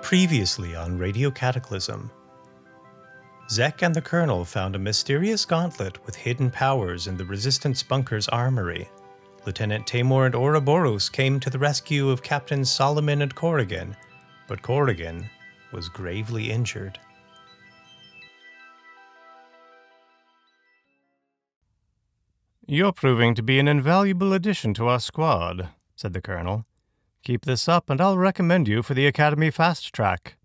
Previously on Radio Cataclysm, Zeck and the Colonel found a mysterious gauntlet with hidden powers in the Resistance bunker's armory. Lieutenant Teymore and Ouroboros came to the rescue of Captains Solomon and Corrigan, but Corrigan was gravely injured. "You're proving to be an invaluable addition to our squad," said the Colonel. "Keep this up and I'll recommend you for the Academy Fast Track.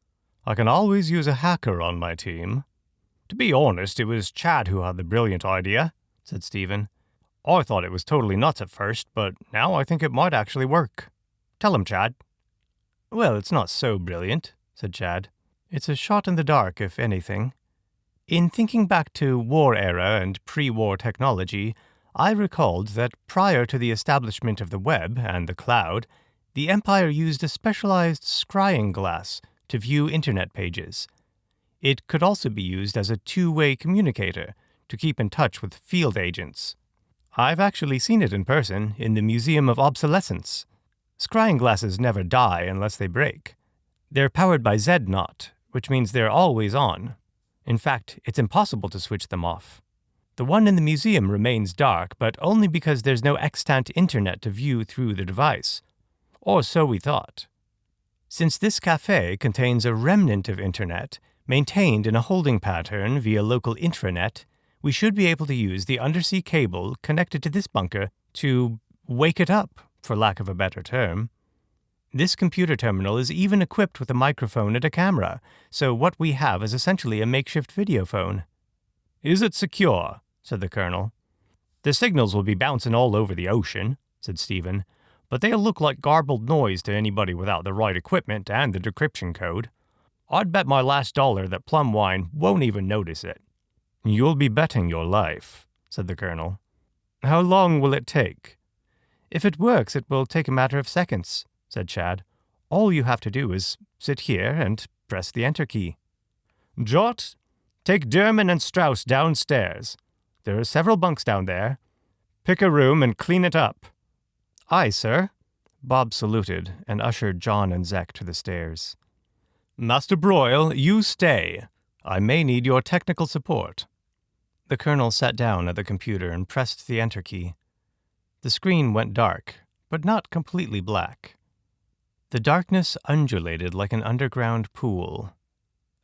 I can always use a hacker on my team." "To be honest, it was Chad who had the brilliant idea," said Stephen. "I thought it was totally nuts at first, but now I think it might actually work. Tell him, Chad." "Well, it's not so brilliant," said Chad. "It's a shot in the dark, if anything. In thinking back to war era and pre-war technology, I recalled that prior to the establishment of the web and the cloud, the Empire used a specialized scrying glass to view Internet pages. It could also be used as a two-way communicator to keep in touch with field agents. I've actually seen it in person in the Museum of Obsolescence. Scrying glasses never die unless they break. They're powered by Z-Knot, which means they're always on. In fact, it's impossible to switch them off. The one in the museum remains dark, but only because there's no extant internet to view through the device. Or so we thought. Since this cafe contains a remnant of internet, maintained in a holding pattern via local intranet, we should be able to use the undersea cable connected to this bunker to wake it up, for lack of a better term. This computer terminal is even equipped with a microphone and a camera, so what we have is essentially a makeshift video phone." "Is it secure?" said the Colonel. "The signals will be bouncing all over the ocean," said Stephen, "but they'll look like garbled noise to anybody without the right equipment and the decryption code. I'd bet my last dollar that Plumwine won't even notice it." "You'll be betting your life," said the Colonel. "How long will it take?" "If it works, it will take a matter of seconds," said Chad. "All you have to do is sit here and press the enter key." "Jot, take Derman and Strauss downstairs. There are several bunks down there. Pick a room and clean it up." "Aye, sir." Bob saluted and ushered John and Zeck to the stairs. "Master Broyle, you stay. I may need your technical support." The Colonel sat down at the computer and pressed the enter key. The screen went dark, but not completely black. The darkness undulated like an underground pool.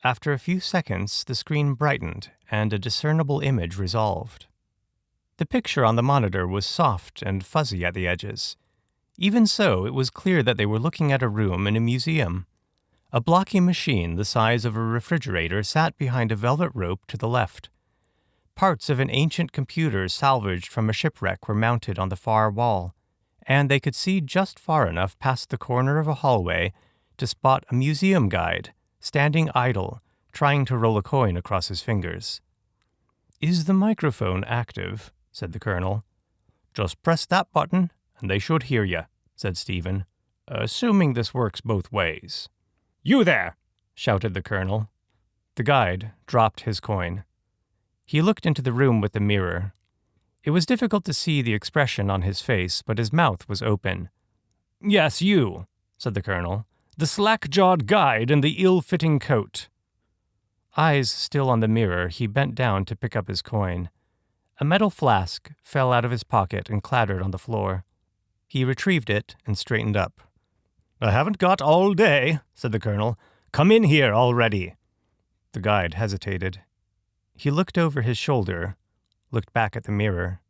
After a few seconds, the screen brightened and a discernible image resolved. The picture on the monitor was soft and fuzzy at the edges. Even so, it was clear that they were looking at a room in a museum. A blocky machine the size of a refrigerator sat behind a velvet rope to the left. Parts of an ancient computer salvaged from a shipwreck were mounted on the far wall, and they could see just far enough past the corner of a hallway to spot a museum guide, standing idle, trying to roll a coin across his fingers. "Is the microphone active?" said the Colonel. "Just press that button, and they should hear you," said Stephen, "assuming this works both ways." "You there!" shouted the Colonel. The guide dropped his coin. He looked into the room with the mirror. It was difficult to see the expression on his face, but his mouth was open. "Yes, you," said the Colonel. "The slack-jawed guide in the ill-fitting coat." Eyes still on the mirror, he bent down to pick up his coin. A metal flask fell out of his pocket and clattered on the floor. He retrieved it and straightened up. "I haven't got all day," said the Colonel. "Come in here already." The guide hesitated. He looked over his shoulder, looked back at the mirror.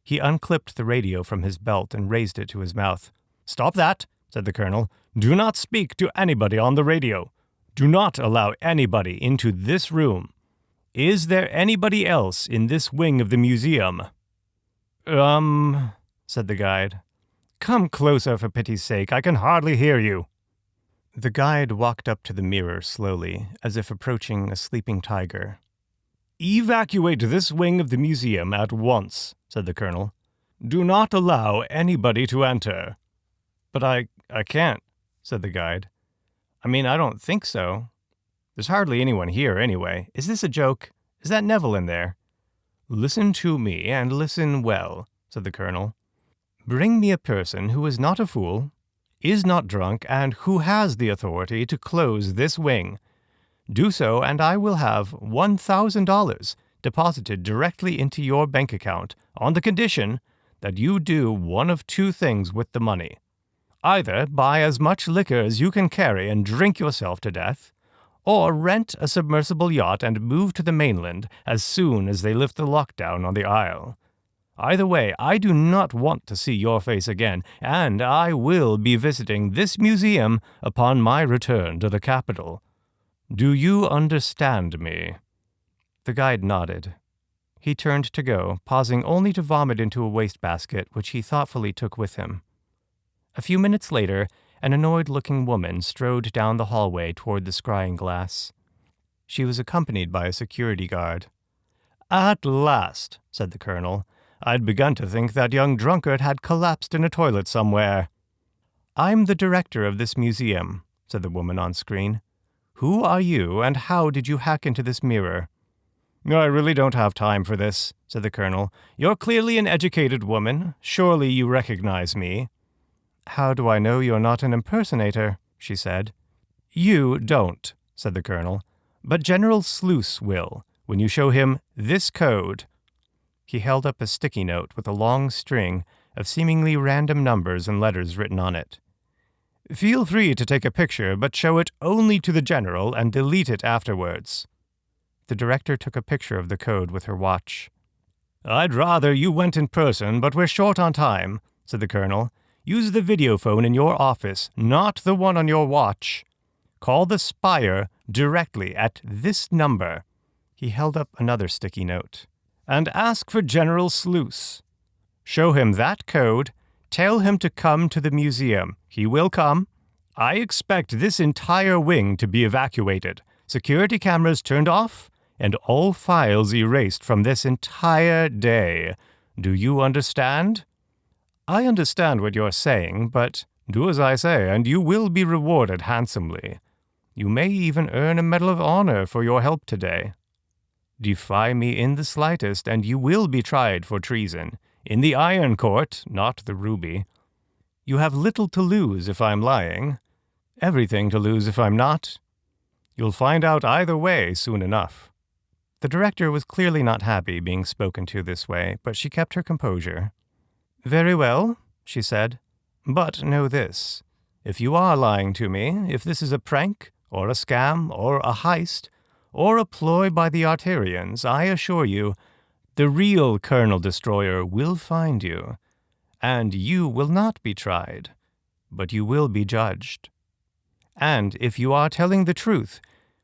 He unclipped the radio from his belt and raised it to his mouth. "Stop that," said the Colonel. "Do not speak to anybody on the radio. Do not allow anybody into this room. Is there anybody else in this wing of the museum?" Said the guide. "Come closer, for pity's sake. I can hardly hear you." The guide walked up to the mirror slowly, as if approaching a sleeping tiger. "Evacuate this wing of the museum at once," said the Colonel. "Do not allow anybody to enter." "But I can't," said the guide. I don't think so. There's hardly anyone here anyway. Is this a joke? Is that Neville in there?" "Listen to me, and listen well," said the Colonel. "Bring me a person who is not a fool, is not drunk and who has the authority to close this wing. Do so, and I will have $1,000 deposited directly into your bank account on the condition that you do one of two things with the money. Either buy as much liquor as you can carry and drink yourself to death, or rent a submersible yacht and move to the mainland as soon as they lift the lockdown on the isle. Either way, I do not want to see your face again, and I will be visiting this museum upon my return to the capital. Do you understand me?" The guide nodded. He turned to go, pausing only to vomit into a wastebasket, which he thoughtfully took with him. A few minutes later, an annoyed-looking woman strode down the hallway toward the scrying glass. She was accompanied by a security guard. "At last," said the colonel. "I'd begun to think that young drunkard had collapsed in a toilet somewhere." "I'm the director of this museum," said the woman on screen. "Who are you, and how did you hack into this mirror?" "I really don't have time for this," said the colonel. "You're clearly an educated woman. Surely you recognize me." "How do I know you're not an impersonator?" she said. "You don't," said the colonel. "But General Sluice will, when you show him this code." He held up a sticky note with a long string of seemingly random numbers and letters written on it. "Feel free to take a picture, but show it only to the general and delete it afterwards." The director took a picture of the code with her watch. "I'd rather you went in person, but we're short on time," said the colonel. "Use the video phone in your office, not the one on your watch. Call the Spire directly at this number." He held up another sticky note. "And ask for General Sluice. Show him that code. Tell him to come to the museum. He will come. I expect this entire wing to be evacuated, security cameras turned off, and all files erased from this entire day. Do you understand?" "I understand what you're saying, but do as I say, and you will be rewarded handsomely. You may even earn a Medal of Honor for your help today. Defy me in the slightest, and you will be tried for treason. In the Iron Court, not the Ruby. You have little to lose if I'm lying. Everything to lose if I'm not. You'll find out either way soon enough." The director was clearly not happy being spoken to this way, but she kept her composure. "Very well," she said. "But know this. If you are lying to me, if this is a prank, or a scam, or a heist, or a ploy by the Arterians, I assure you, the real Colonel Destroyer will find you, and you will not be tried, but you will be judged. And if you are telling the truth,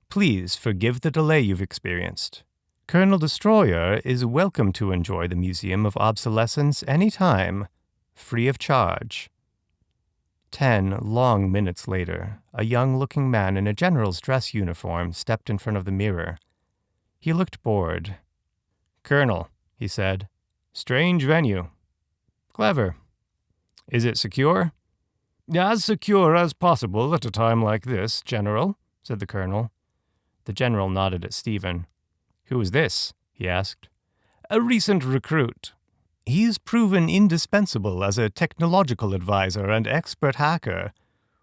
please forgive the delay you've experienced. Colonel Destroyer is welcome to enjoy the Museum of Obsolescence any time, free of charge." 10 long minutes later, a young-looking man in a general's dress uniform stepped in front of the mirror. He looked bored. "Colonel," he said, "strange venue. Clever. Is it secure?" "As secure as possible at a time like this, General," said the colonel. The general nodded at Stephen. "Who is this?" he asked. "A recent recruit. He's proven indispensable as a technological advisor and expert hacker.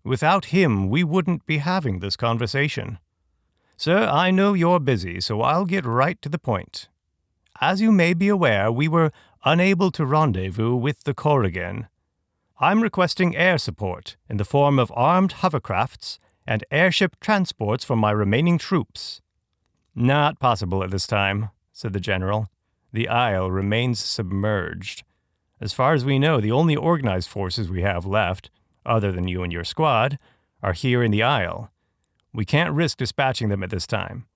Without him, we wouldn't be having this conversation. Sir, I know you're busy, so I'll get right to the point. As you may be aware, we were unable to rendezvous with the Corrigan. I'm requesting air support in the form of armed hovercrafts and airship transports for my remaining troops." "Not possible at this time," said the general. "The Isle remains submerged. As far as we know, the only organized forces we have left, other than you and your squad, are here in the Isle. We can't risk dispatching them at this time.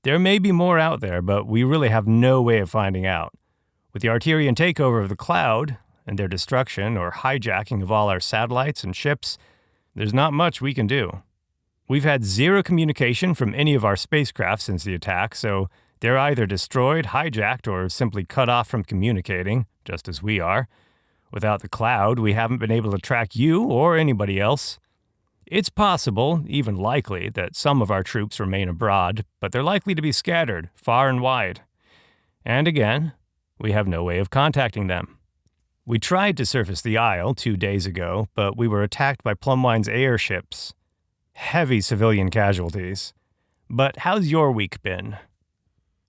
There may be more out there, but we really have no way of finding out. With the Arterian takeover of the Cloud, and their destruction or hijacking of all our satellites and ships, there's not much we can do. We've had zero communication from any of our spacecraft since the attack, so they're either destroyed, hijacked, or simply cut off from communicating, just as we are. Without the Cloud, we haven't been able to track you or anybody else. It's possible, even likely, that some of our troops remain abroad, but they're likely to be scattered far and wide. And again, we have no way of contacting them." We tried to surface the Isle 2 days ago, but we were attacked by Plumwine's airships. Heavy civilian casualties. But how's your week been?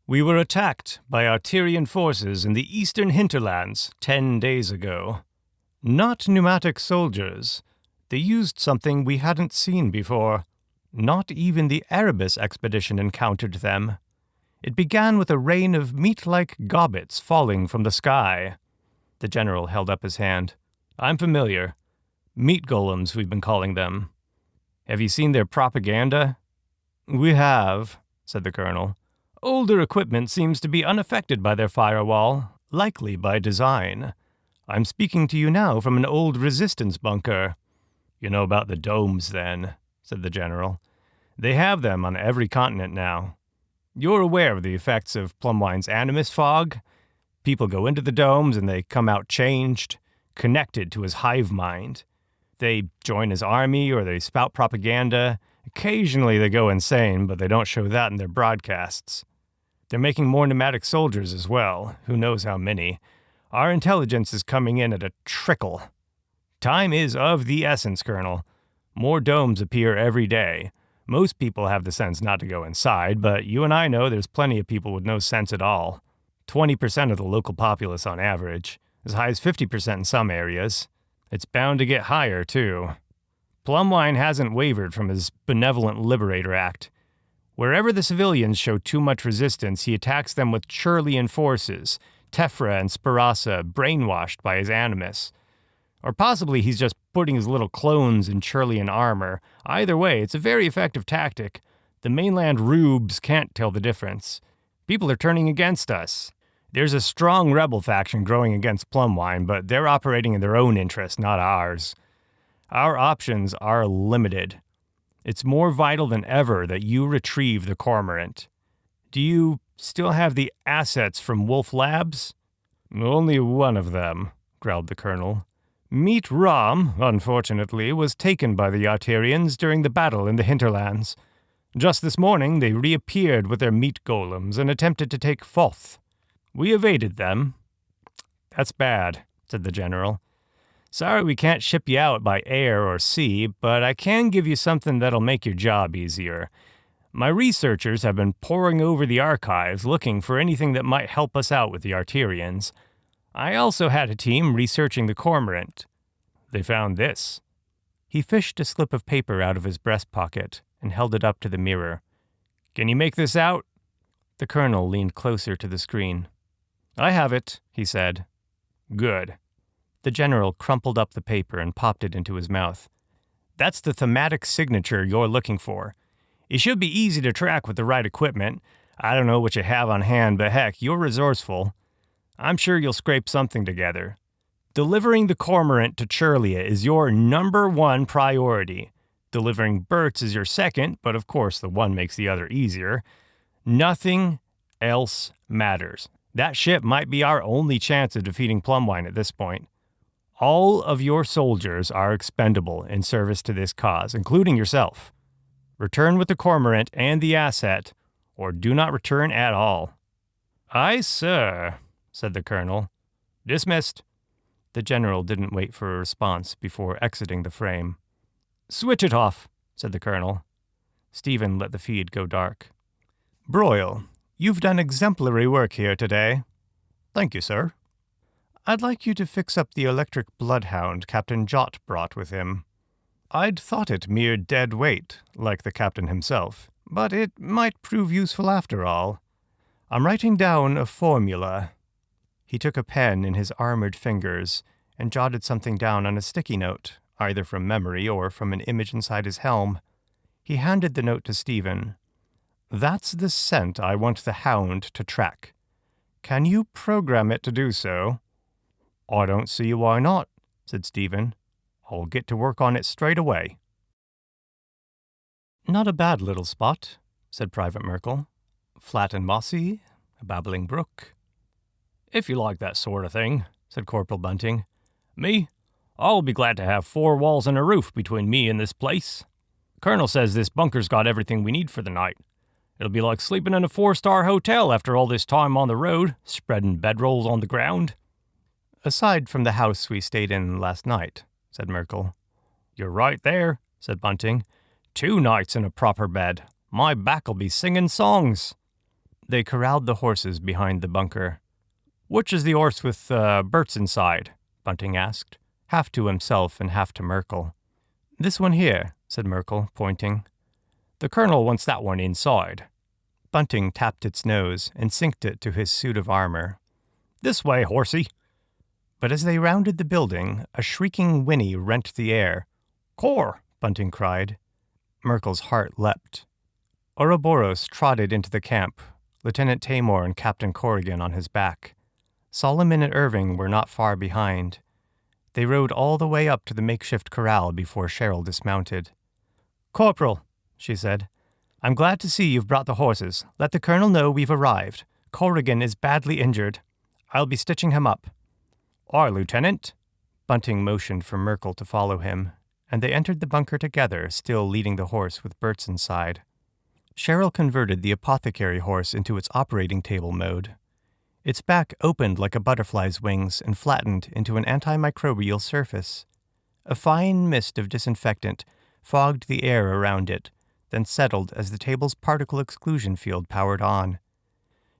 We were attacked by Arterian forces in the eastern hinterlands 10 days ago. Not pneumatic soldiers. They used something we hadn't seen before. Not even the Erebus expedition encountered them. It began with a rain of meat-like gobbets falling from the sky. The general held up his hand. I'm familiar. Meat golems, we've been calling them. Have you seen their propaganda? We have, said the colonel. Older equipment seems to be unaffected by their firewall, likely by design. I'm speaking to you now from an old resistance bunker. You know about the domes, then, said the general. They have them on every continent now. You're aware of the effects of Plumwine's animus fog? People go into the domes and they come out changed, connected to his hive mind. They join his army or they spout propaganda. Occasionally they go insane, but they don't show that in their broadcasts. They're making more pneumatic soldiers as well, who knows how many. Our intelligence is coming in at a trickle. Time is of the essence, Colonel. More domes appear every day. Most people have the sense not to go inside, but you and I know there's plenty of people with no sense at all. 20% of the local populace on average, as high as 50% in some areas. It's bound to get higher, too. Plumwine hasn't wavered from his benevolent Liberator Act. Wherever the civilians show too much resistance, he attacks them with Churlian forces, Tephra and Sparasa, brainwashed by his animus. Or possibly he's just putting his little clones in Churlian armor. Either way, it's a very effective tactic. The mainland rubes can't tell the difference. People are turning against us. There's a strong rebel faction growing against Plumwine, but they're operating in their own interest, not ours. Our options are limited. It's more vital than ever that you retrieve the Cormorant. Do you still have the assets from Wolf Labs? Only one of them, growled the colonel. Meat Ram, unfortunately, was taken by the Arterians during the battle in the hinterlands. Just this morning, they reappeared with their meat golems and attempted to take Foth. We evaded them. That's bad, said the general. Sorry we can't ship you out by air or sea, but I can give you something that'll make your job easier. My researchers have been poring over the archives looking for anything that might help us out with the Arterians. I also had a team researching the Cormorant. They found this. He fished a slip of paper out of his breast pocket and held it up to the mirror. Can you make this out? The colonel leaned closer to the screen. I have it, he said. Good. The general crumpled up the paper and popped it into his mouth. That's the thematic signature you're looking for. It should be easy to track with the right equipment. I don't know what you have on hand, but heck, you're resourceful. I'm sure you'll scrape something together. Delivering the Cormorant to Churlia is your #1 priority. Delivering Bert's is your second, but of course the one makes the other easier. Nothing else matters. That ship might be our only chance of defeating Plumwine at this point. All of your soldiers are expendable in service to this cause, including yourself. Return with the Cormorant and the asset, or do not return at all. Aye, sir, said the colonel. Dismissed. The general didn't wait for a response before exiting the frame. Switch it off, said the colonel. Stephen let the feed go dark. Broyle, you've done exemplary work here today. Thank you, sir. I'd like you to fix up the electric bloodhound Captain Jott brought with him. I'd thought it mere dead weight, like the captain himself, but it might prove useful after all. I'm writing down a formula. He took a pen in his armored fingers and jotted something down on a sticky note, either from memory or from an image inside his helm. He handed the note to Stephen. That's the scent I want the hound to track. Can you program it to do so? I don't see why not, said Stephen. I'll get to work on it straight away. Not a bad little spot, said Private Merkel. Flat and mossy, a babbling brook. If you like that sort of thing, said Corporal Bunting. Me? I'll be glad to have 4 walls and a roof between me and this place. Colonel says this bunker's got everything we need for the night. It'll be like sleeping in a 4-star hotel after all this time on the road, spreading bedrolls on the ground. Aside from the house we stayed in last night, said Merkel. You're right there, said Bunting. 2 nights in a proper bed. My back'll be singing songs. They corralled the horses behind the bunker. Which is the horse with Bert's inside? Bunting asked, half to himself and half to Merkel. This one here, said Merkel, pointing. The Colonel wants that one inside. Bunting tapped its nose and synced it to his suit of armor. This way, horsey. But as they rounded the building, a shrieking whinny rent the air. Gore, Bunting cried. Merkel's heart leapt. Ouroboros trotted into the camp, Lieutenant Teymore and Captain Corrigan on his back. Solomon and Irving were not far behind. They rode all the way up to the makeshift corral before Cheryl dismounted. Corporal, she said, I'm glad to see you've brought the horses. Let the Colonel know we've arrived. Corrigan is badly injured. I'll be stitching him up. Aye, Lieutenant. Bunting motioned for Merkel to follow him, and they entered the bunker together, still leading the horse with Bert's inside. Cheryl converted the apothecary horse into its operating table mode. Its back opened like a butterfly's wings and flattened into an antimicrobial surface. A fine mist of disinfectant fogged the air around it, then settled as the table's particle exclusion field powered on.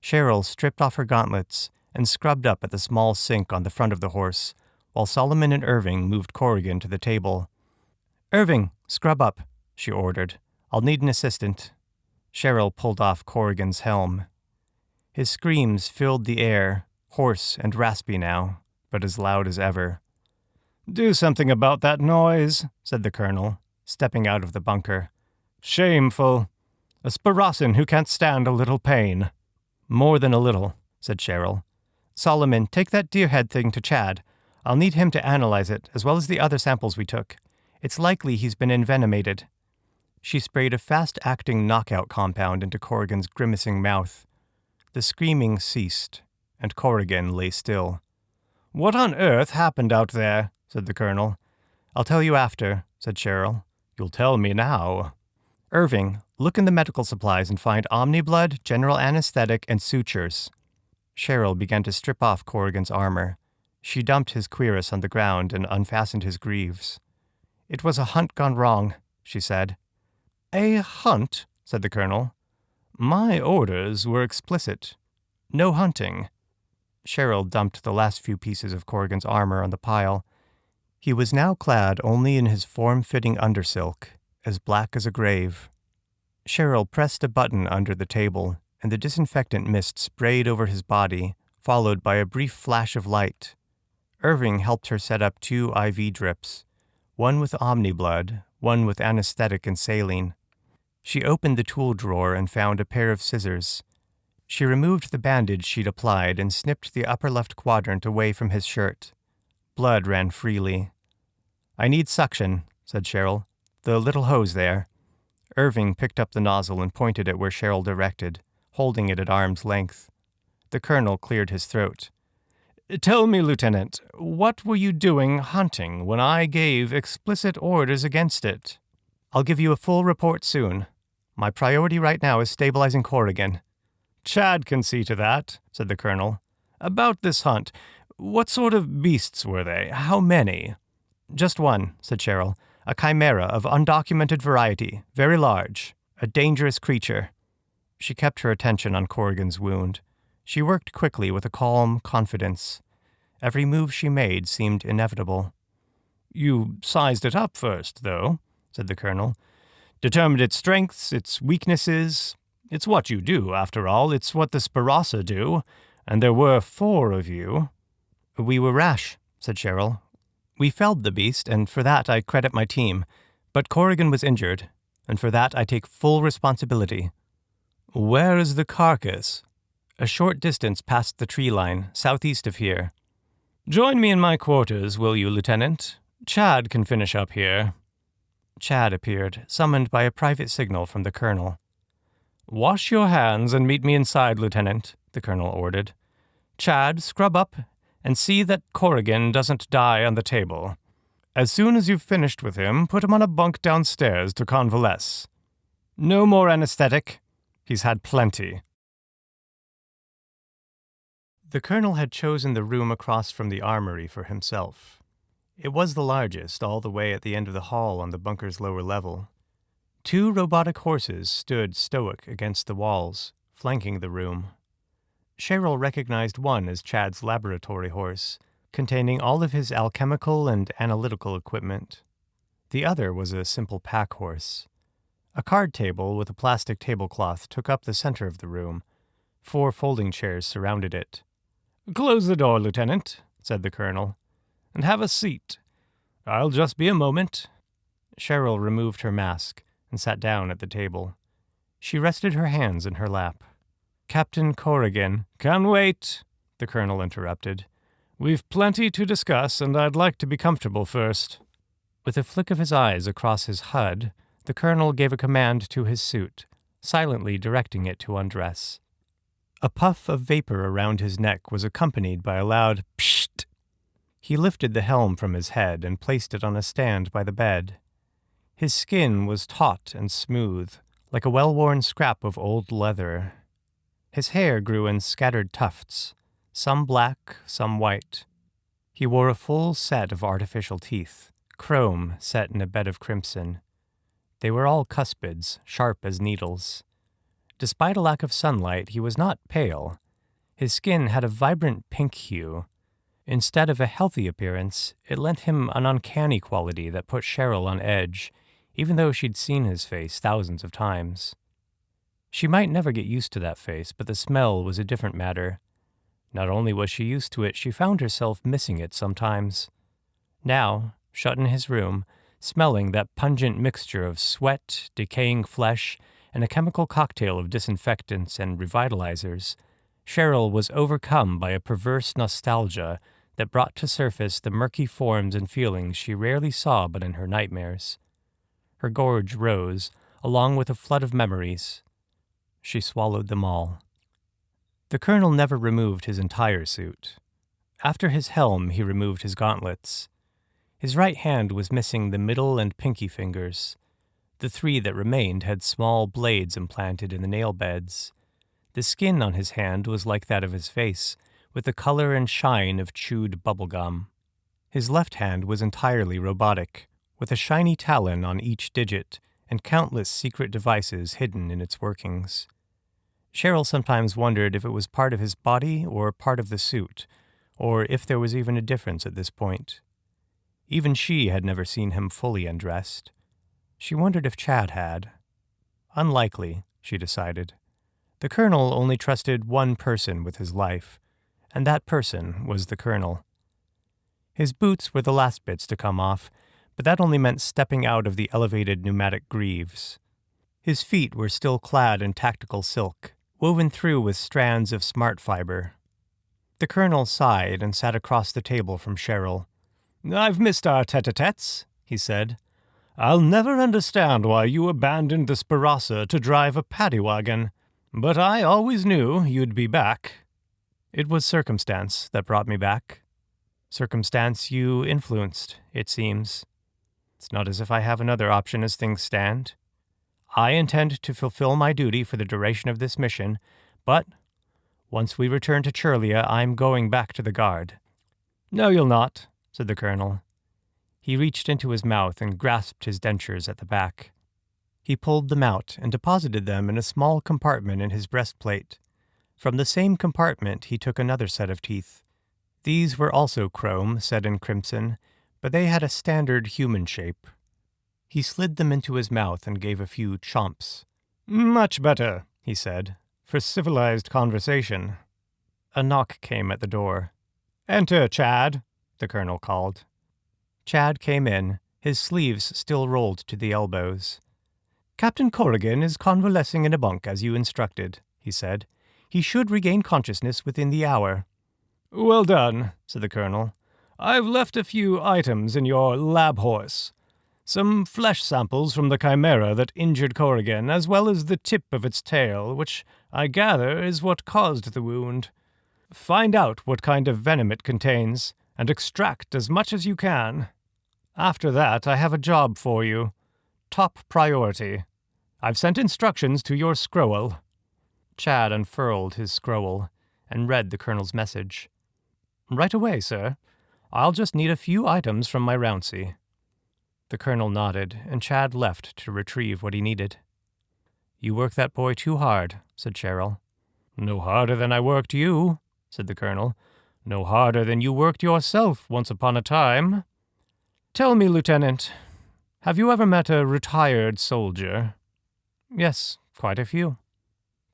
Cheryl stripped off her gauntlets and scrubbed up at the small sink on the front of the horse, while Solomon and Irving moved Corrigan to the table. Irving, scrub up, she ordered. I'll need an assistant. Cheryl pulled off Corrigan's helm. His screams filled the air, hoarse and raspy now, but as loud as ever. Do something about that noise, said the Colonel, stepping out of the bunker. Shameful. A Sparossan who can't stand a little pain. More than a little, said Cheryl. Solomon, take that deer-head thing to Chad. I'll need him to analyze it, as well as the other samples we took. It's likely he's been envenomated. She sprayed a fast-acting knockout compound into Corrigan's grimacing mouth. The screaming ceased, and Corrigan lay still. What on earth happened out there? Said the Colonel. I'll tell you after, said Cheryl. You'll tell me now. Irving, look in the medical supplies and find omniblood, general anesthetic, and sutures. Cheryl began to strip off Corrigan's armor. She dumped his cuirass on the ground and unfastened his greaves. It was a hunt gone wrong, she said. A hunt? Said the Colonel. My orders were explicit. No hunting. Cheryl dumped the last few pieces of Corrigan's armor on the pile. He was now clad only in his form-fitting undersilk, as black as a grave. Cheryl pressed a button under the table, and the disinfectant mist sprayed over his body, followed by a brief flash of light. Irving helped her set up 2 IV drips, one with omniblood, one with anesthetic and saline. She opened the tool drawer and found a pair of scissors. She removed the bandage she'd applied and snipped the upper left quadrant away from his shirt. Blood ran freely. I need suction, said Cheryl. The little hose there. Irving picked up the nozzle and pointed it where Cheryl directed, holding it at arm's length. The Colonel cleared his throat. Tell me, Lieutenant, what were you doing hunting when I gave explicit orders against it? I'll give you a full report soon. My priority right now is stabilizing Corrigan. Chad can see to that, said the Colonel. About this hunt, what sort of beasts were they? How many? Just one, said Cheryl. A chimera of undocumented variety, very large, a dangerous creature. She kept her attention on Corrigan's wound. She worked quickly with a calm confidence. Every move she made seemed inevitable. You sized it up first, though, said the Colonel. Determined its strengths, its weaknesses. It's what you do, after all. It's what the Sparossan do. And there were 4 of you. We were rash, said Cheryl. We felled the beast, and for that I credit my team. But Corrigan was injured, and for that I take full responsibility. Where is the carcass? A short distance past the tree line, southeast of here. Join me in my quarters, will you, Lieutenant? Chad can finish up here. Chad appeared, summoned by a private signal from the Colonel. Wash your hands and meet me inside, Lieutenant, the Colonel ordered. Chad, scrub up and see that Corrigan doesn't die on the table. As soon as you've finished with him, put him on a bunk downstairs to convalesce. No more anesthetic. He's had plenty. The colonel had chosen the room across from the armory for himself. It was the largest, all the way at the end of the hall on the bunker's lower level. 2 robotic horses stood stoic against the walls, flanking the room. Cheryl recognized one as Chad's laboratory horse, containing all of his alchemical and analytical equipment. The other was a simple pack horse. A card table with a plastic tablecloth took up the center of the room. 4 folding chairs surrounded it. "Close the door, Lieutenant," said the colonel, "and have a seat. I'll just be a moment." Cheryl removed her mask and sat down at the table. She rested her hands in her lap. "Captain Corrigan—" "Can wait," the colonel interrupted. "We've plenty to discuss, and I'd like to be comfortable first." With a flick of his eyes across his HUD, the colonel gave a command to his suit, silently directing it to undress. A puff of vapor around his neck was accompanied by a loud psht. He lifted the helm from his head and placed it on a stand by the bed. His skin was taut and smooth, like a well-worn scrap of old leather. His hair grew in scattered tufts, some black, some white. He wore a full set of artificial teeth, chrome set in a bed of crimson. They were all cuspids, sharp as needles. Despite a lack of sunlight, he was not pale. His skin had a vibrant pink hue. Instead of a healthy appearance, it lent him an uncanny quality that put Cheryl on edge, even though she'd seen his face thousands of times. She might never get used to that face, but the smell was a different matter. Not only was she used to it, she found herself missing it sometimes. Now, shut in his room, smelling that pungent mixture of sweat, decaying flesh, and a chemical cocktail of disinfectants and revitalizers, Cheryl was overcome by a perverse nostalgia that brought to surface the murky forms and feelings she rarely saw but in her nightmares. Her gorge rose, along with a flood of memories. She swallowed them all. The colonel never removed his entire suit. After his helm, he removed his gauntlets. His right hand was missing the middle and pinky fingers. The 3 that remained had small blades implanted in the nail beds. The skin on his hand was like that of his face, with the color and shine of chewed bubblegum. His left hand was entirely robotic, with a shiny talon on each digit and countless secret devices hidden in its workings. Cheryl sometimes wondered if it was part of his body or part of the suit, or if there was even a difference at this point. Even she had never seen him fully undressed. She wondered if Chad had. Unlikely, she decided. The colonel only trusted one person with his life, and that person was the colonel. His boots were the last bits to come off, but that only meant stepping out of the elevated pneumatic greaves. His feet were still clad in tactical silk, woven through with strands of smart fiber. The colonel sighed and sat across the table from Cheryl. "I've missed our tete-a-tetes," he said. "I'll never understand why you abandoned the Sparasa to drive a paddy wagon, but I always knew you'd be back." "It was circumstance that brought me back. Circumstance you influenced, it seems. It's not as if I have another option as things stand. I intend to fulfill my duty for the duration of this mission, but once we return to Churlia, I'm going back to the Guard." "No, you'll not," said the colonel. He reached into his mouth and grasped his dentures at the back. He pulled them out and deposited them in a small compartment in his breastplate. From the same compartment he took another set of teeth. These were also chrome, set in crimson, but they had a standard human shape. He slid them into his mouth and gave a few chomps. "Much better," he said, "for civilized conversation." A knock came at the door. "Enter, Chad," the colonel called. Chad came in, his sleeves still rolled to the elbows. "Captain Corrigan is convalescing in a bunk as you instructed," he said. "He should regain consciousness within the hour." "Well done," said the colonel. "I've left a few items in your lab horse. Some flesh samples from the chimera that injured Corrigan, as well as the tip of its tail, which I gather is what caused the wound. Find out what kind of venom it contains, and extract as much as you can. After that, I have a job for you. Top priority. I've sent instructions to your scroll." Chad unfurled his scroll, and read the colonel's message. "Right away, sir. I'll just need a few items from my rouncy." The colonel nodded, and Chad left to retrieve what he needed. "You work that boy too hard," said Cheryl. "No harder than I worked you," said the colonel. "No harder than you worked yourself once upon a time. Tell me, Lieutenant, have you ever met a retired soldier?" "Yes, quite a few.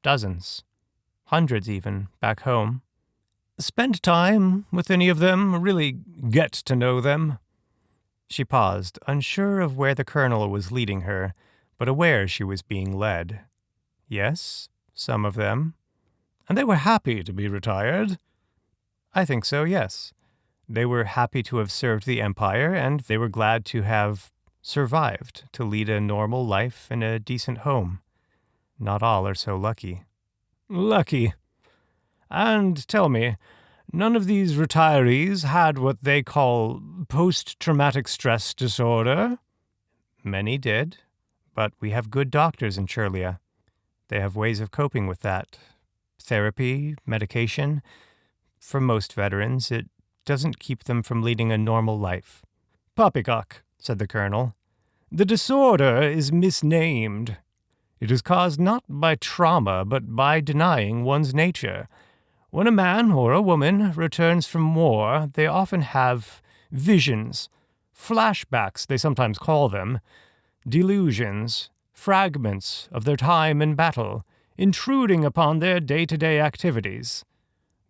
Dozens. Hundreds even, back home." "Spend time with any of them? Really get to know them?" She paused, unsure of where the colonel was leading her, but aware she was being led. "Yes, some of them." "And they were happy to be retired?" "I think so, yes. They were happy to have served the Empire, and they were glad to have survived to lead a normal life in a decent home. Not all are so lucky." "Lucky. And tell me, none of these retirees had what they call post-traumatic stress disorder?" "Many did, but we have good doctors in Shirley. They have ways of coping with that. Therapy, medication. For most veterans, it doesn't keep them from leading a normal life." "Poppycock," said the colonel. "The disorder is misnamed. It is caused not by trauma, but by denying one's nature. When a man or a woman returns from war, they often have visions, flashbacks they sometimes call them, delusions, fragments of their time in battle, intruding upon their day-to-day activities.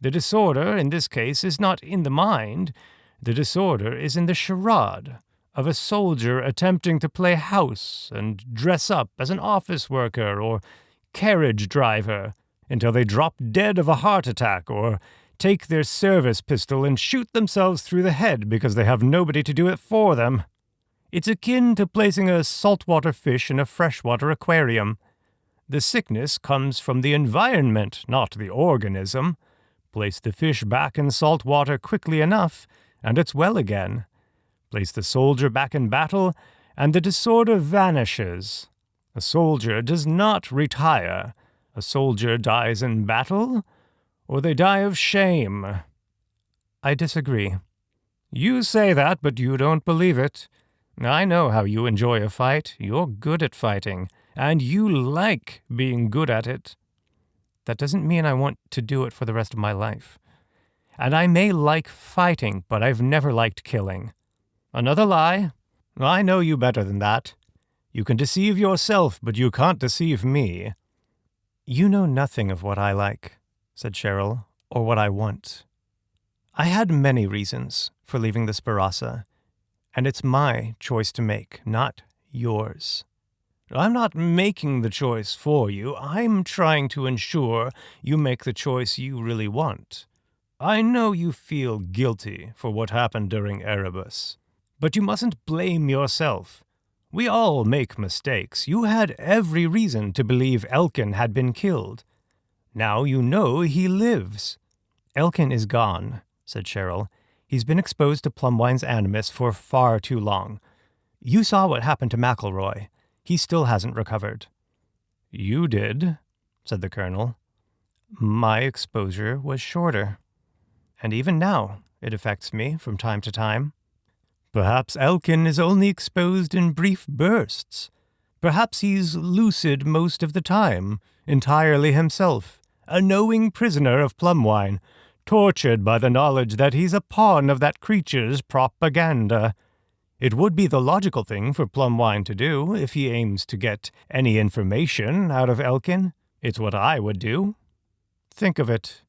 The disorder, in this case, is not in the mind. The disorder is in the charade of a soldier attempting to play house and dress up as an office worker or carriage driver until they drop dead of a heart attack or take their service pistol and shoot themselves through the head because they have nobody to do it for them. It's akin to placing a saltwater fish in a freshwater aquarium. The sickness comes from the environment, not the organism. Place the fish back in salt water quickly enough, and it's well again. Place the soldier back in battle, and the disorder vanishes. A soldier does not retire. A soldier dies in battle, or they die of shame." "I disagree." "You say that, but you don't believe it. I know how you enjoy a fight. You're good at fighting, and you like being good at it." "That doesn't mean I want to do it for the rest of my life." "And I may like fighting, but I've never liked killing." "Another lie. I know you better than that. You can deceive yourself, but you can't deceive me." "You know nothing of what I like," said Cheryl, "or what I want. I had many reasons for leaving the Sparasa, and it's my choice to make, not yours." "I'm not making the choice for you. I'm trying to ensure you make the choice you really want. I know you feel guilty for what happened during Erebus, but you mustn't blame yourself. We all make mistakes. You had every reason to believe Elkin had been killed. Now you know he lives." "Elkin is gone," said Cheryl. "He's been exposed to Plumwine's animus for far too long. You saw what happened to McElroy. He still hasn't recovered." "You did," said the colonel. "My exposure was shorter. And even now, it affects me from time to time." "Perhaps Elkin is only exposed in brief bursts. Perhaps he's lucid most of the time, entirely himself, a knowing prisoner of Plumwine, tortured by the knowledge that he's a pawn of that creature's propaganda. It would be the logical thing for Plumwine to do if he aims to get any information out of Elkin. It's what I would do. Think of it.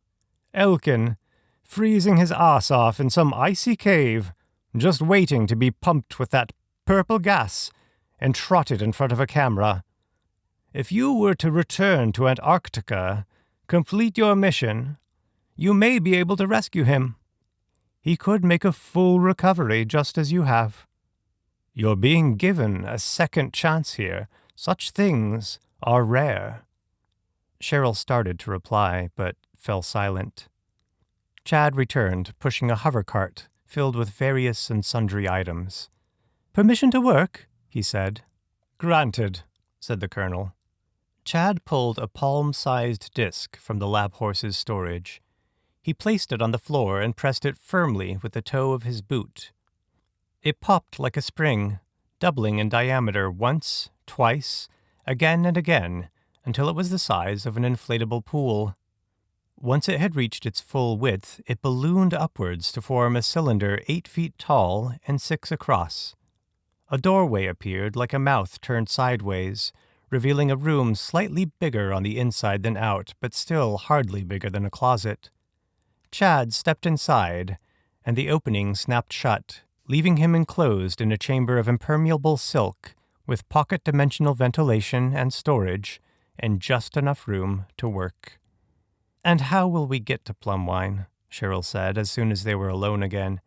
Elkin, freezing his ass off in some icy cave, just waiting to be pumped with that purple gas and trotted in front of a camera. If you were to return to Antarctica, complete your mission, you may be able to rescue him. He could make a full recovery just as you have. You're being given a second chance here. Such things are rare." Cheryl started to reply, but fell silent. Chad returned, pushing a hover cart filled with various and sundry items. "Permission to work?" he said. "Granted," said the colonel. Chad pulled a palm-sized disc from the lab horse's storage. He placed it on the floor and pressed it firmly with the toe of his boot. It popped like a spring, doubling in diameter once, twice, again and again, until it was the size of an inflatable pool. Once it had reached its full width, it ballooned upwards to form a cylinder 8 feet tall and 6 across. A doorway appeared like a mouth turned sideways, revealing a room slightly bigger on the inside than out, but still hardly bigger than a closet. Chad stepped inside, and the opening snapped shut, leaving him enclosed in a chamber of impermeable silk with pocket-dimensional ventilation and storage and just enough room to work. "And how will we get to Plumwine?" Cheryl said as soon as they were alone again.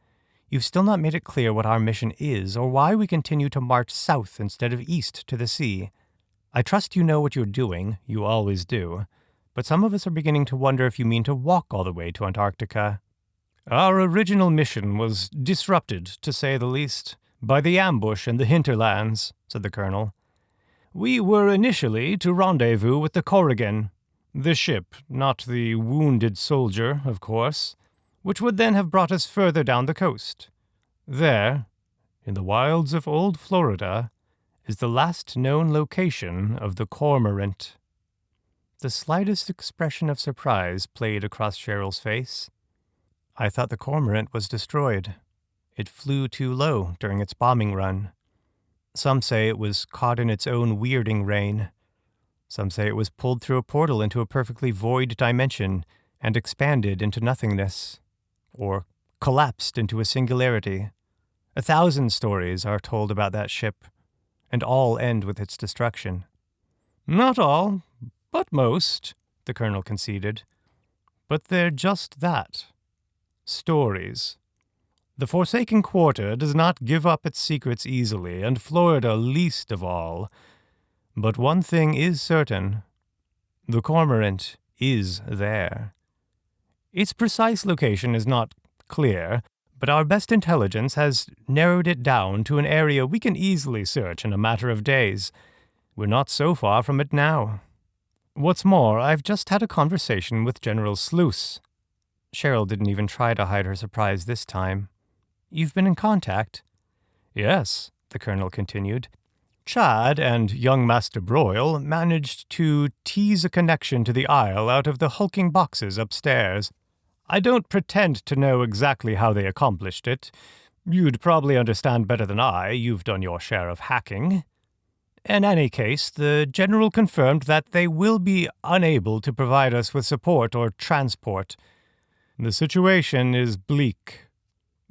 "You've still not made it clear what our mission is or why we continue to march south instead of east to the sea. I trust you know what you're doing, you always do, but some of us are beginning to wonder if you mean to walk all the way to Antarctica." "Our original mission was disrupted, to say the least, by the ambush in the hinterlands," said the colonel. "We were initially to rendezvous with the Corrigan, the ship, not the wounded soldier, of course, which would then have brought us further down the coast. There, in the wilds of old Florida, is the last known location of the cormorant." The slightest expression of surprise played across Cheryl's face. "I thought the cormorant was destroyed. It flew too low during its bombing run. Some say it was caught in its own weirding rain. Some say it was pulled through a portal into a perfectly void dimension and expanded into nothingness, or collapsed into a singularity. 1,000 stories are told about that ship, and all end with its destruction." "Not all, but most," the colonel conceded. "But they're just that. Stories. The Forsaken Quarter does not give up its secrets easily, and Florida least of all. But one thing is certain. The cormorant is there. Its precise location is not clear, but our best intelligence has narrowed it down to an area we can easily search in a matter of days. We're not so far from it now. What's more, I've just had a conversation with General Sluice." Cheryl didn't even try to hide her surprise this time. "You've been in contact?" "Yes," the colonel continued. "Chad and young Master Broyle managed to tease a connection to the Isle out of the hulking boxes upstairs. I don't pretend to know exactly how they accomplished it. You'd probably understand better than I. You've done your share of hacking. In any case, the General confirmed that they will be unable to provide us with support or transport. The situation is bleak.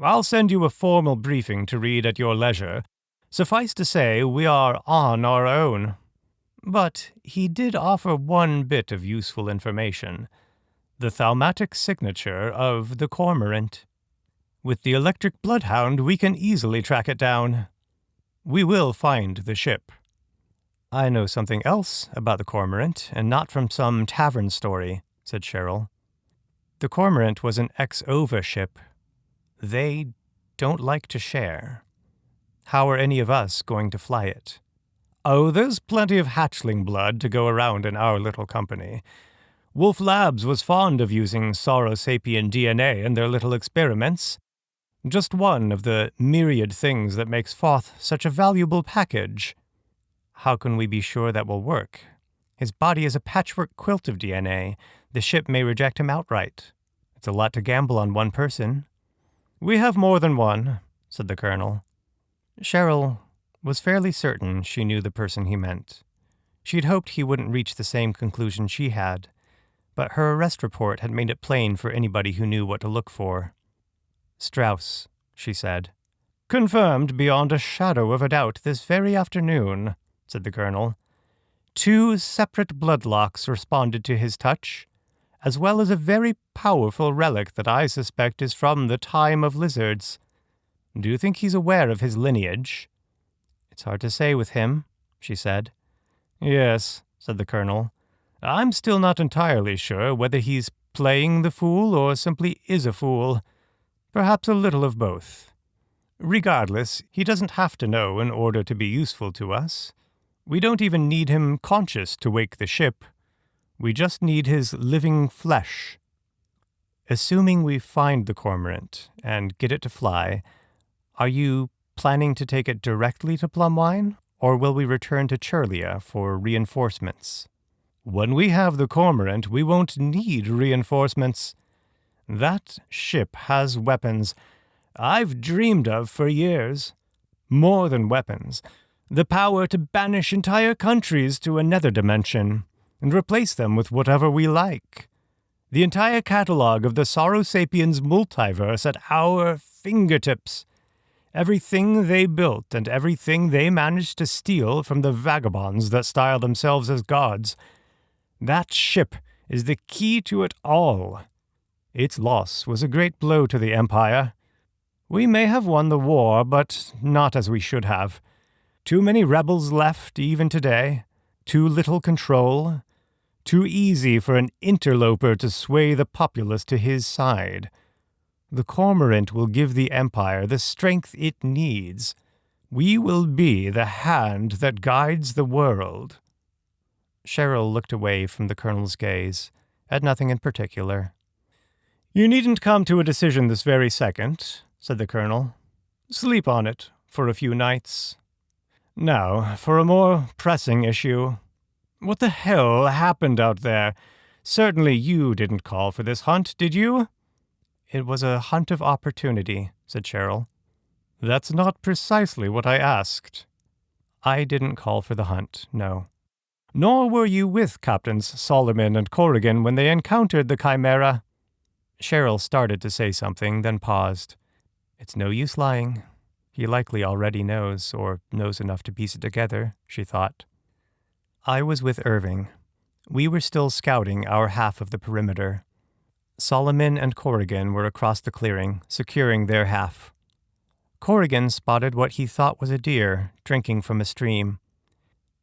I'll send you a formal briefing to read at your leisure. Suffice to say, we are on our own." But he did offer one bit of useful information: the thaumatic signature of the cormorant. "With the electric bloodhound, we can easily track it down. We will find the ship." "I know something else about the cormorant, and not from some tavern story," said Cheryl. "The cormorant was an ex-OVA ship. They don't like to share. How are any of us going to fly it?" "Oh, there's plenty of hatchling blood to go around in our little company. Wolf Labs was fond of using Saurosapien DNA in their little experiments. Just one of the myriad things that makes Foth such a valuable package." "How can we be sure that will work? His body is a patchwork quilt of DNA. The ship may reject him outright. It's a lot to gamble on one person." "We have more than one," said the colonel. Cheryl was fairly certain she knew the person he meant. She'd hoped he wouldn't reach the same conclusion she had, but her arrest report had made it plain for anybody who knew what to look for. "Strauss," she said. "Confirmed beyond a shadow of a doubt this very afternoon," said the colonel. 2 separate bloodlocks responded to his touch, as well as a very powerful relic that I suspect is from the time of lizards. Do you think he's aware of his lineage?" "It's hard to say with him," she said. "Yes," said the colonel. "I'm still not entirely sure whether he's playing the fool or simply is a fool. Perhaps a little of both. Regardless, he doesn't have to know in order to be useful to us. We don't even need him conscious to wake the ship. We just need his living flesh." Assuming we find the cormorant and get it to fly, are you planning to take it directly to Plumwine, or will we return to Churlia for reinforcements? When we have the cormorant, we won't need reinforcements. That ship has weapons I've dreamed of for years. More than weapons. The power to banish entire countries to another dimension and replace them with whatever we like. The entire catalog of the Sauro Sapiens multiverse at our fingertips. Everything they built and everything they managed to steal from the vagabonds that style themselves as gods. That ship is the key to it all. Its loss was a great blow to the Empire. We may have won the war, but not as we should have. Too many rebels left even today. Too little control. Too easy for an interloper to sway the populace to his side. The cormorant will give the Empire the strength it needs. We will be the hand that guides the world. Cheryl looked away from the Colonel's gaze, at nothing in particular. You needn't come to a decision this very second, said the Colonel. Sleep on it for a few nights. Now, for a more pressing issue. What the hell happened out there? Certainly you didn't call for this hunt, did you? It was a hunt of opportunity, said Cheryl. That's not precisely what I asked. I didn't call for the hunt, no. Nor were you with Captains Solomon and Corrigan when they encountered the Chimera. Cheryl started to say something, then paused. It's no use lying. He likely already knows, or knows enough to piece it together, she thought. I was with Irving. We were still scouting our half of the perimeter. Solomon and Corrigan were across the clearing, securing their half. Corrigan spotted what he thought was a deer drinking from a stream.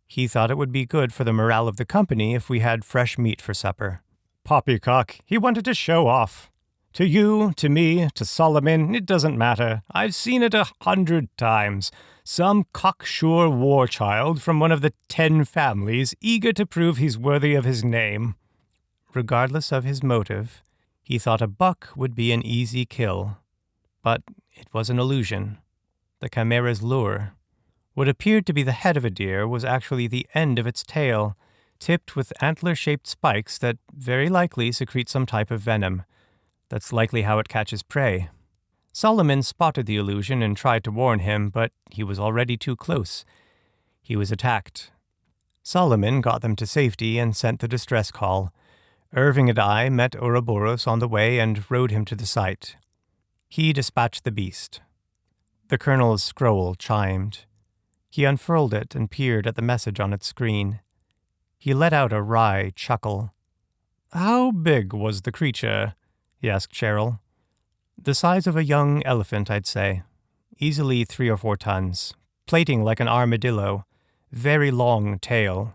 He thought it would be good for the morale of the company if we had fresh meat for supper. Poppycock, he wanted to show off. To you, to me, to Solomon, it doesn't matter. I've seen it 100 times. Some cocksure war child from one of the 10 families eager to prove he's worthy of his name. Regardless of his motive, he thought a buck would be an easy kill. But it was an illusion. The Chimera's lure. What appeared to be the head of a deer was actually the end of its tail, tipped with antler-shaped spikes that very likely secrete some type of venom. That's likely how it catches prey. Solomon spotted the illusion and tried to warn him, but he was already too close. He was attacked. Solomon got them to safety and sent the distress call. Irving and I met Ouroboros on the way and rode him to the site. He dispatched the beast. The Colonel's scroll chimed. He unfurled it and peered at the message on its screen. He let out a wry chuckle. How big was the creature? He asked Cheryl. The size of a young elephant, I'd say. Easily 3 or 4 tons. Plating like an armadillo. Very long tail.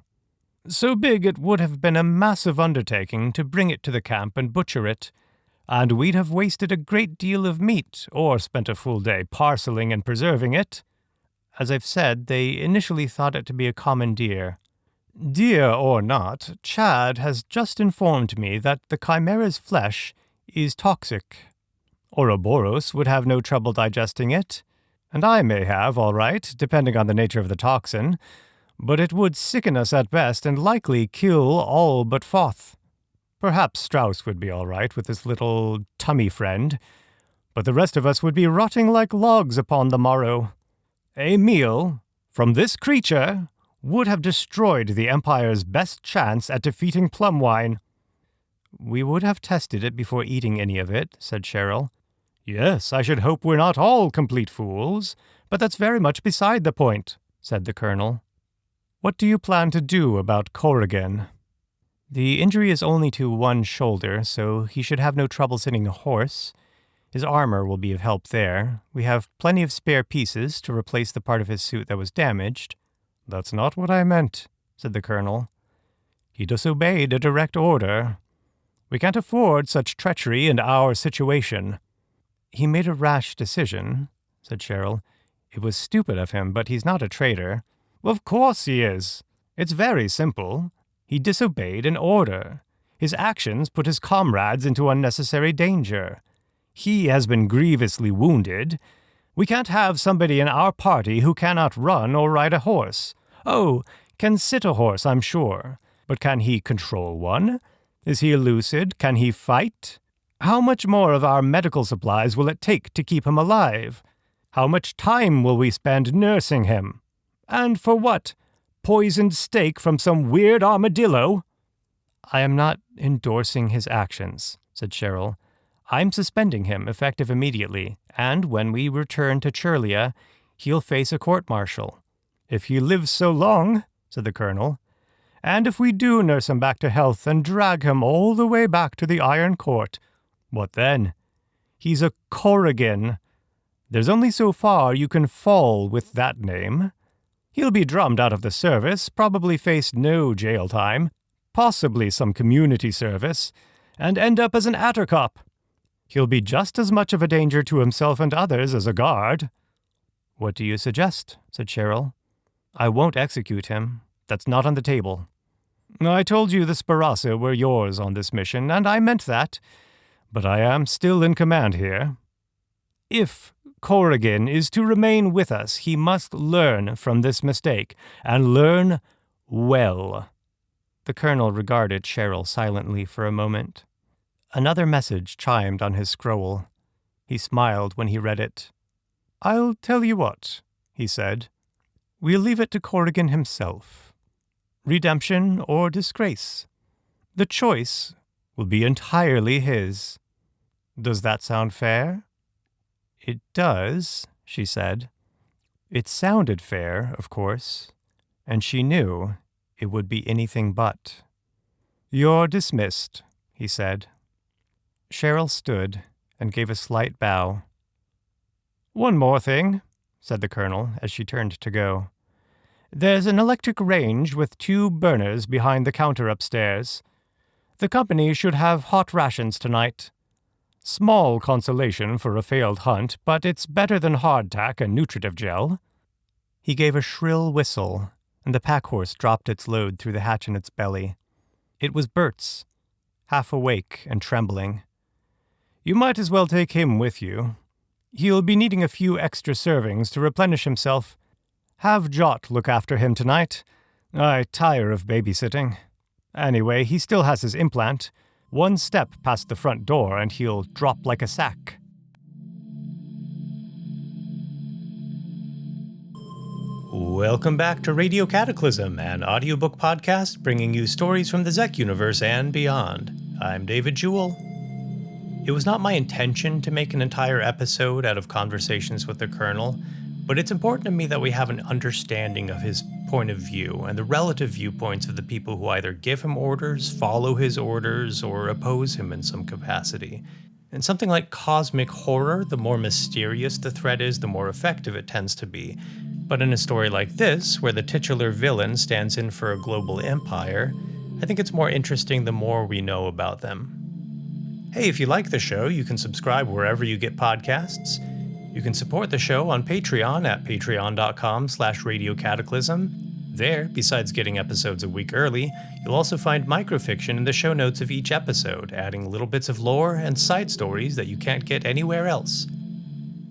So big it would have been a massive undertaking to bring it to the camp and butcher it. And we'd have wasted a great deal of meat, or spent a full day parceling and preserving it. As I've said, they initially thought it to be a common deer. Deer or not, Chad has just informed me that the Chimera's flesh is toxic. Ouroboros would have no trouble digesting it, and I may have, all right, depending on the nature of the toxin, but it would sicken us at best and likely kill all but Foth. Perhaps Strauss would be all right with his little tummy friend, but the rest of us would be rotting like logs upon the morrow. A meal from this creature would have destroyed the Empire's best chance at defeating Plumwine. We would have tested it before eating any of it, said Cheryl. Yes, I should hope we're not all complete fools, but that's very much beside the point, said the Colonel. What do you plan to do about Corrigan? The injury is only to one shoulder, so he should have no trouble sitting a horse. His armor will be of help there. We have plenty of spare pieces to replace the part of his suit that was damaged. That's not what I meant, said the Colonel. He disobeyed a direct order. We can't afford such treachery in our situation. He made a rash decision, said Cheryl. It was stupid of him, but he's not a traitor. Of course he is. It's very simple. He disobeyed an order. His actions put his comrades into unnecessary danger. He has been grievously wounded. We can't have somebody in our party who cannot run or ride a horse. Oh, can sit a horse, I'm sure. But can he control one? Is he lucid? Can he fight? How much more of our medical supplies will it take to keep him alive? How much time will we spend nursing him? And for what? Poisoned steak from some weird armadillo? I am not endorsing his actions, said Cheryl. I'm suspending him, effective immediately, and when we return to Churlia, he'll face a court-martial. If he lives so long, said the colonel. And if we do nurse him back to health and drag him all the way back to the Iron Court, what then? He's a Corrigan. There's only so far you can fall with that name. He'll be drummed out of the service, probably face no jail time, possibly some community service, and end up as an attercop. He'll be just as much of a danger to himself and others as a guard. What do you suggest? Said Cheryl. I won't execute him. That's not on the table. I told you the Sparasa were yours on this mission, and I meant that, but I am still in command here. If Corrigan is to remain with us, he must learn from this mistake, and learn well. The colonel regarded Cheryl silently for a moment. Another message chimed on his scroll. He smiled when he read it. I'll tell you what, he said. We'll leave it to Corrigan himself. Redemption or disgrace. The choice will be entirely his. Does that sound fair? It does, she said. It sounded fair, of course, and she knew it would be anything but. You're dismissed, he said. Cheryl stood and gave a slight bow. One more thing, said the colonel as she turned to go. There's an electric range with 2 burners behind the counter upstairs. The company should have hot rations tonight. Small consolation for a failed hunt, but it's better than hardtack and nutritive gel. He gave a shrill whistle, and the pack-horse dropped its load through the hatch in its belly. It was Bert's, half awake and trembling. You might as well take him with you. He'll be needing a few extra servings to replenish himself. Have Jot look after him tonight. I tire of babysitting. Anyway, he still has his implant. 1 step past the front door and he'll drop like a sack. Welcome back to Radio Cataclysm, an audiobook podcast bringing you stories from the Zeck universe and beyond. I'm David Jewell. It was not my intention to make an entire episode out of conversations with the Colonel, but it's important to me that we have an understanding of his point of view and the relative viewpoints of the people who either give him orders, follow his orders, or oppose him in some capacity. In something like cosmic horror, the more mysterious the threat is, the more effective it tends to be. But in a story like this, where the titular villain stands in for a global empire, I think it's more interesting the more we know about them. Hey, if you like the show, you can subscribe wherever you get podcasts. You can support the show on Patreon at patreon.com/radiocataclysm. There, besides getting episodes a week early, you'll also find microfiction in the show notes of each episode, adding little bits of lore and side stories that you can't get anywhere else.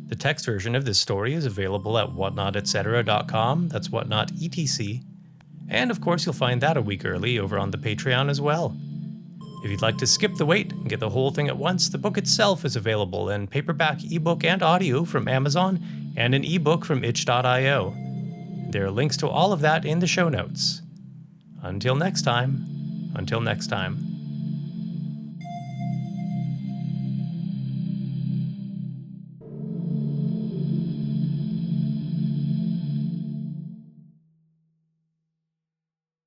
The text version of this story is available at whatnotetc.com, that's whatnot etc. And of course you'll find that a week early over on the Patreon as well. If you'd like to skip the wait and get the whole thing at once, the book itself is available in paperback, ebook, and audio from Amazon, and an ebook from itch.io. There are links to all of that in the show notes. Until next time.